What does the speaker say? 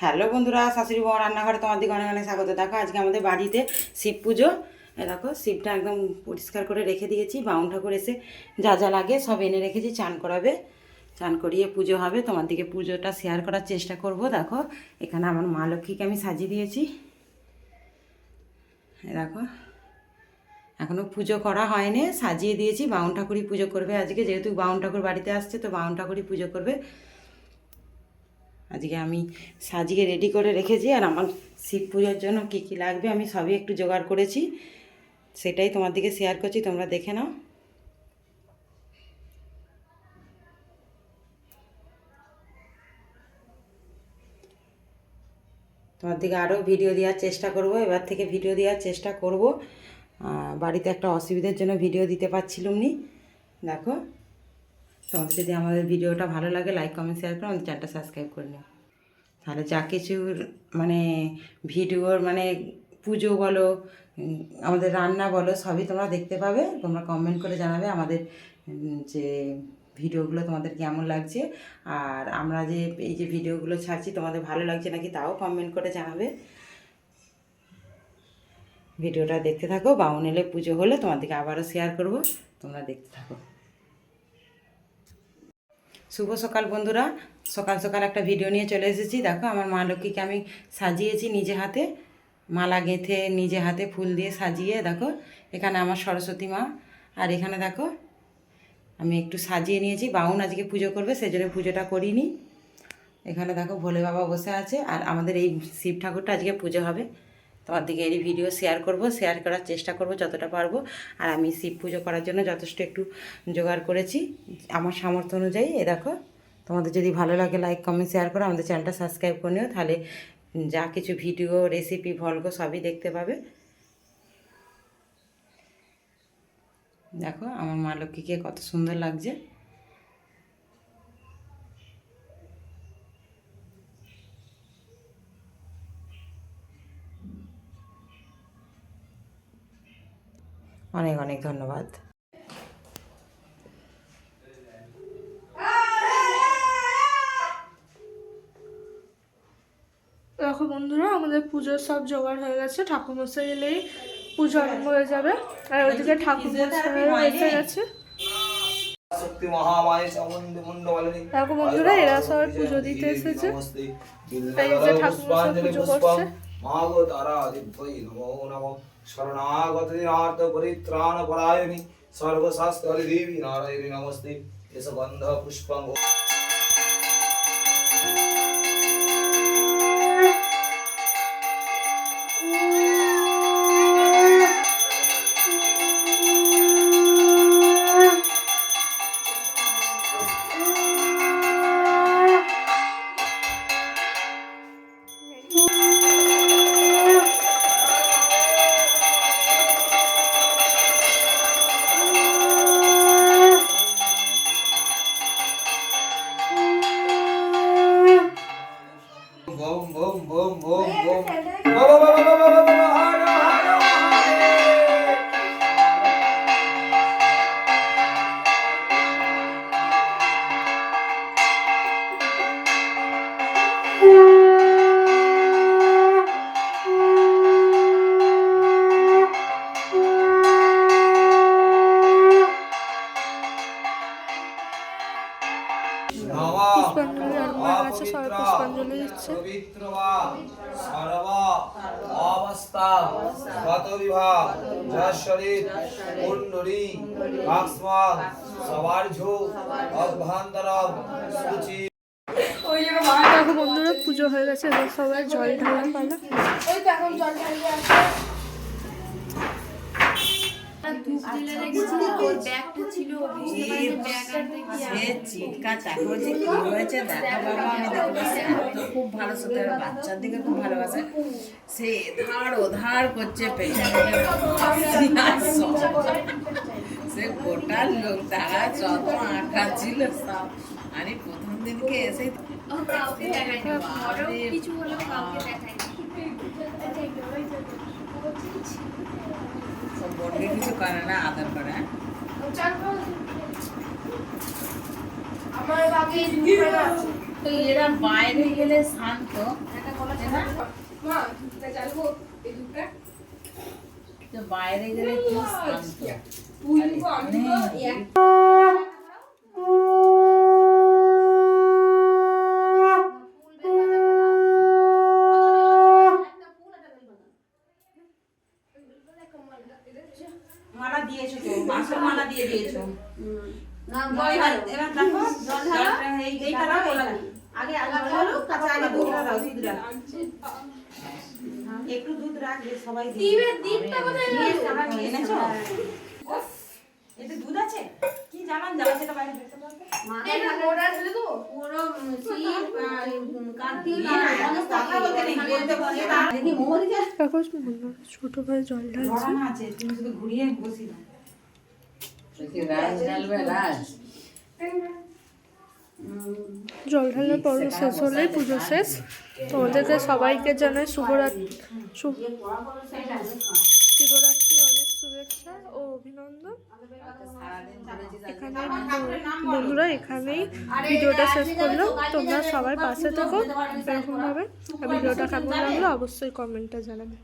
Hello বন্ধুরা, শাশুড়ি বউ রান্নাঘরে তোমার দিকে অনেক অনেক স্বাগত। দেখো আজকে আমাদের বাড়িতে শিব পুজো। দেখো শিবটা একদম পরিষ্কার করে রেখে দিয়েছি। বাউন ঠাকুর এসে যা যা লাগে সব এনে রেখেছি, চান করাবে, চান করিয়ে পুজো হবে। তোমার দিকে পুজোটা শেয়ার করার চেষ্টা করব। দেখো এখানে আমার মা লক্ষ্মীকে আমি সাজিয়ে দিয়েছি। দেখো এখনও পুজো করা হয়নি, সাজিয়ে দিয়েছি। বাউন ঠাকুরই পুজো করবে আজকে, যেহেতু বাউন ঠাকুর বাড়িতে আসছে তো বাউন ঠাকুরই পুজো করবে আজকে। আমি সাজিয়ে রেডি করে রেখেছি। আর আমার শিব পুজোর জন্য কী কী লাগবে আমি সবই একটু জোগাড় করেছি, সেটাই তোমার দিকে শেয়ার করছি, তোমরা দেখে নাও। তোমার দিকে আরও ভিডিও দেওয়ার চেষ্টা করব, এবার থেকে ভিডিও দেওয়ার চেষ্টা করব। বাড়িতে একটা অসুবিধার জন্য ভিডিও দিতে পারছিলাম নি। দেখো তোমাদের যদি আমাদের ভিডিওটা ভালো লাগে লাইক কমেন্ট শেয়ার করো, আমাদের চ্যানেলটা সাবস্ক্রাইব করে নিও। তাহলে যা কিছুর মানে ভিডিওর মানে পুজো বলো, আমাদের রান্না বলো, সবই তোমরা দেখতে পাবে। তোমরা কমেন্ট করে জানাবে আমাদের যে ভিডিওগুলো তোমাদের কেমন লাগছে। আর আমরা যে এই যে ভিডিওগুলো ছাড়ছি তোমাদের ভালো লাগছে নাকি তাও কমেন্ট করে জানাবে। ভিডিওটা দেখতে থাকো। বাউন এলে পুজো হলে তোমাদেরকে আবারও শেয়ার করব, তোমরা দেখতে থাকো। শুভ সকাল বন্ধুরা, সকাল সকাল একটা ভিডিও নিয়ে চলে এসেছি। দেখো আমার মা লক্ষ্মীকে আমি সাজিয়েছি নিজে হাতে, মালা গেঁথে নিজে হাতে ফুল দিয়ে সাজিয়ে। দেখো এখানে আমার সরস্বতী মা, আর এখানে দেখো আমি একটু সাজিয়ে নিয়েছি। বাউন আজকে পুজো করবে সেজন্য পুজোটা করিনি। এখানে দেখো ভোলে বাবা বসে আছে। আর আমাদের এই শিব ঠাকুরটা আজকে পুজো হবে। তোমার দিকে এই ভিডিও শেয়ার করব, শেয়ার করার চেষ্টা করব যতটা পারবো। আর আমি শিব পুজো করার জন্য যথেষ্ট একটু জোগাড় করেছি আমার সামর্থ্য অনুযায়ী। এ দেখো তোমাদের যদি ভালো লাগে লাইক কমেন্ট শেয়ার করো, আমাদের চ্যানেলটা সাবস্ক্রাইব করে নিও। তাহলে যা কিছু ভিডিও রেসিপি ভলগ সবই দেখতে পাবে। দেখো আমার মা লক্ষ্মীকে কত সুন্দর লাগছে। অনেক অনেক ধন্যবাদ। দেখো বন্ধুরা, আমাদের পুজোর সব জোগাড় হয়ে গেছে। ঠাকুরমশাই এলেই পুজো আরম্ভ হয়ে যাবে। আর ওইদিকে ঠাকুরমশাই এসে গেছে। দেখো বন্ধুরা, এরা সবাই পুজো দিতে এসেছে। এই যে ঠাকুরমশাই পুজো করছে। শরণাগত দিনার্থ পরিত্রাণ পরায়ণী সর্বশাস্ত্র দেবী নারায়ণী নমস্তে। এস গন্ধ পুষ্পাঙ্গ boom boom boom boom boom baba baba baba baba hara hara পুষ্পাঞ্জলি আরম্ভ হয়ে গেছে, সবাই পুষ্পাঞ্জলি দিচ্ছে। দেখো বন্ধুরা, পুজো হয়ে গেছে, এবার সবাই জল ঢালা পালা। চিটকা চাকর যে কি হয়েছে দেখা বাবা, আমি দেখবো খুব ভালো সাথে বাচ্চার দিকে খুব ভালোবাসে। সে ধার ওধার করছে পেছনে, সে গোটার লোক তারা যত আঁকা ছিল সব। আমি প্রথম দিনকে এসে বড্ডে কিছু করে না, আদর করে। আমার বাকি এরা বাইরে গেলে শান্ত, তো বাইরে গেলে কি শান্ত। মালা দিয়েছো তো, বাসন মালা দিয়ে দিয়েছো। এবার দেখো, এইটা দাও, আগে দুধটা দাও, দুধ রাখ। একটু দুধ রাখবে সবাই এনেছো? এতে দুধ আছে? কি জানান যাবে সেটা বাইরে বেরোতে পারবে? এখন ছোট ভাই জল ঢালছে। ধরানো আছে, তুমি শুধু ঘুরিয়ে বসি দাও। রাজ ঢালবে, রাজ। জল ঢালার পর্ব শেষ হলেই পুজো শেষ। তোমাদেরকে সবাইকে জানাই শিবরাত্রি অনেক শুভেচ্ছা ও অভিনন্দন। এখানে বন্ধুরা এখানেই ভিডিওটা শেষ করলাম। তোমরা সবাই পাশে থেকো এরকমভাবে। ভিডিওটা কেমন লাগলো অবশ্যই কমেন্টে জানাবে।